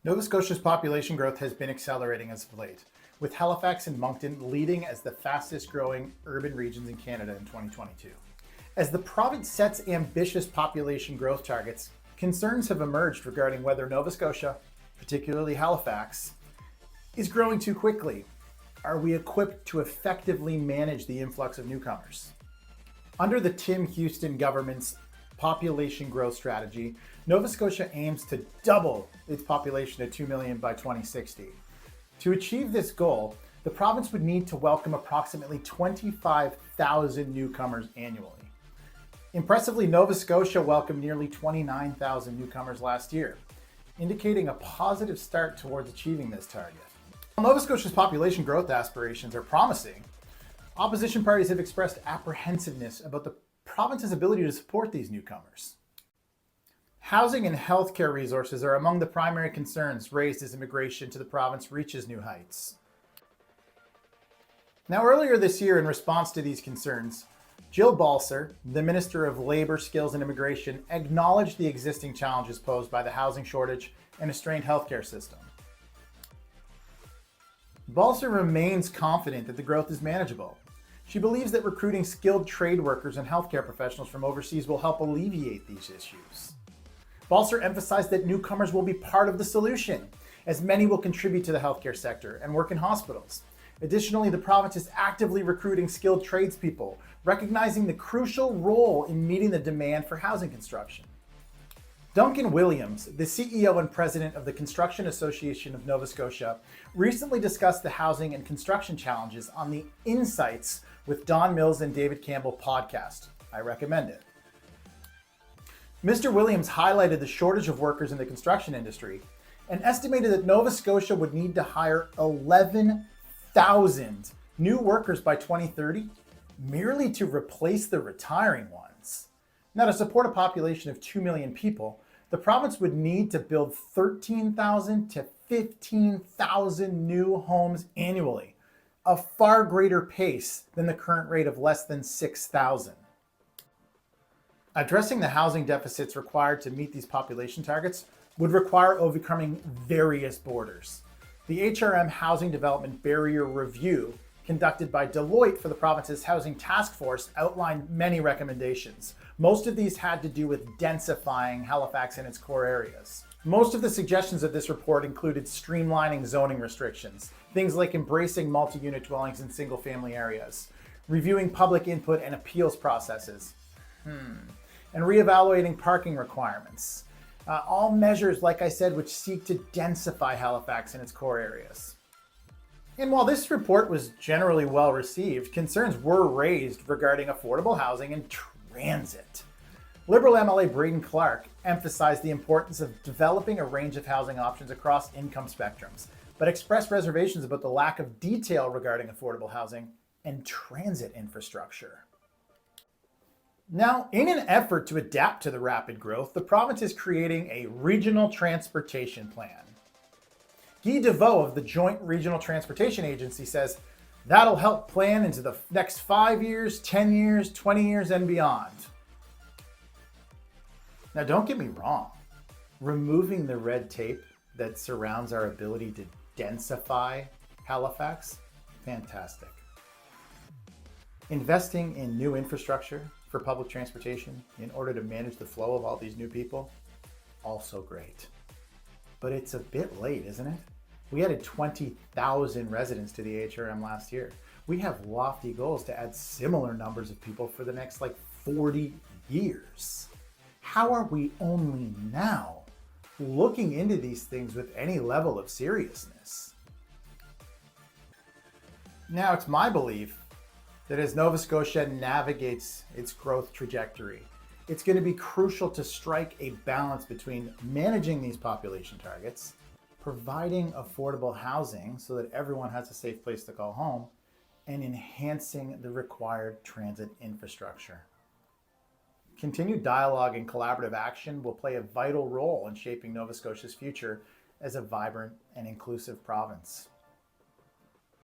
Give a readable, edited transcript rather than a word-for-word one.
Nova Scotia's population growth has been accelerating as of late, with Halifax and Moncton leading as the fastest growing urban regions in Canada in 2022. As the province sets ambitious population growth targets, concerns have emerged regarding whether Nova Scotia, particularly Halifax, is growing too quickly. Are we equipped to effectively manage the influx of newcomers? Under the Tim Houston government's population growth strategy, Nova Scotia aims to double its population to 2 million by 2060. To achieve this goal, the province would need to welcome approximately 25,000 newcomers annually. Impressively, Nova Scotia welcomed nearly 29,000 newcomers last year, indicating a positive start towards achieving this target. While Nova Scotia's population growth aspirations are promising, opposition parties have expressed apprehensiveness about the province's ability to support these newcomers. Housing and healthcare resources are among the primary concerns raised as immigration to the province reaches new heights. Now, earlier this year, in response to these concerns, Jill Balser, the Minister of Labour, Skills and Immigration, acknowledged the existing challenges posed by the housing shortage and a strained healthcare system. Balser remains confident that the growth is manageable. She believes that recruiting skilled trade workers and healthcare professionals from overseas will help alleviate these issues. Balser emphasized that newcomers will be part of the solution, as many will contribute to the healthcare sector and work in hospitals. Additionally, the province is actively recruiting skilled tradespeople, recognizing the crucial role in meeting the demand for housing construction. Duncan Williams, the CEO and president of the Construction Association of Nova Scotia, recently discussed the housing and construction challenges on the Insights with Don Mills and David Campbell podcast. I recommend it. Mr. Williams highlighted the shortage of workers in the construction industry and estimated that Nova Scotia would need to hire 11,000 new workers by 2030 merely to replace the retiring ones. Now, to support a population of 2 million people, the province would need to build 13,000 to 15,000 new homes annually, a far greater pace than the current rate of less than 6,000. Addressing the housing deficits required to meet these population targets would require overcoming various borders. The HRM Housing Development Barrier Review, conducted by Deloitte for the province's Housing Task Force, outlined many recommendations. Most of these had to do with densifying Halifax and its core areas. Most of the suggestions of this report included streamlining zoning restrictions, things like embracing multi-unit dwellings in single-family areas, reviewing public input and appeals processes, and reevaluating parking requirements. All measures, like I said, which seek to densify Halifax and its core areas. And while this report was generally well received, concerns were raised regarding affordable housing and transit. Liberal MLA Braden Clark emphasized the importance of developing a range of housing options across income spectrums, but expressed reservations about the lack of detail regarding affordable housing and transit infrastructure. Now, in an effort to adapt to the rapid growth, the province is creating a regional transportation plan. Guy DeVoe of the Joint Regional Transportation Agency says that'll help plan into the next 5 years, 10 years, 20 years, and beyond. Now, don't get me wrong. Removing the red tape that surrounds our ability to densify Halifax, fantastic. Investing in new infrastructure for public transportation in order to manage the flow of all these new people, also great. But it's a bit late, isn't it? We added 20,000 residents to the HRM last year. We have lofty goals to add similar numbers of people for the next 40 years. How are we only now looking into these things with any level of seriousness? Now, it's my belief that as Nova Scotia navigates its growth trajectory, it's going to be crucial to strike a balance between managing these population targets, providing affordable housing so that everyone has a safe place to call home, and enhancing the required transit infrastructure. Continued dialogue and collaborative action will play a vital role in shaping Nova Scotia's future as a vibrant and inclusive province.